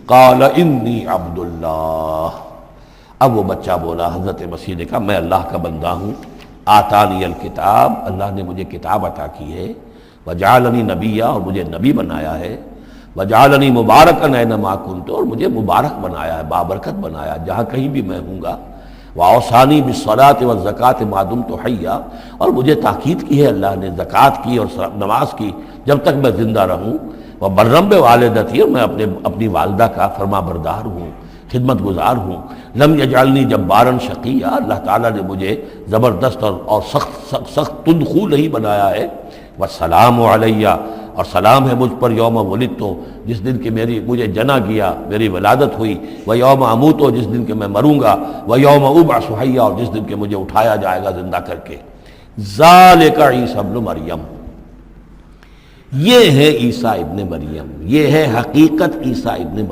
قال انی عبد اللہ، اب وہ بچہ بولا، حضرت مسیح نے کہا میں اللہ کا بندہ ہوں، آتانی الکتاب، اللہ نے مجھے کتاب عطا کی ہے، وجعلنی نبیا، اور مجھے نبی بنایا ہے، وجعلنی مبارکا اینما کنت، اور مجھے مبارک بنایا ہے، بابرکت بنایا جہاں کہیں بھی میں ہوں گا، واوصانی بالصلاۃ والزکاۃ ما دمت حیا، اور مجھے تاکید کی ہے اللہ نے زکوٰۃ کی اور نماز کی جب تک میں زندہ رہوں، وبرم بوالدتی، اور میں اپنی والدہ کا فرما بردار ہوں، خدمت گزار ہوں، لم یجعلنی جبارا شقیا، اللہ تعالیٰ نے مجھے زبردست اور سخت تندخو نہیں بنایا ہے، والسلام علیہ، اور سلام ہے مجھ پر یوم ولدت، جس دن کہ مجھے جنا گیا، میری ولادت ہوئی، و یوم اموت، جس دن کہ میں مروں گا، و یوم ابعث حیا، اور جس دن کہ مجھے اٹھایا جائے گا زندہ کر کے۔ ذالک عیسی ابن مریم، یہ ہے عیسیٰ ابن مریم، یہ ہے حقیقت عیسیٰ ابن مریم۔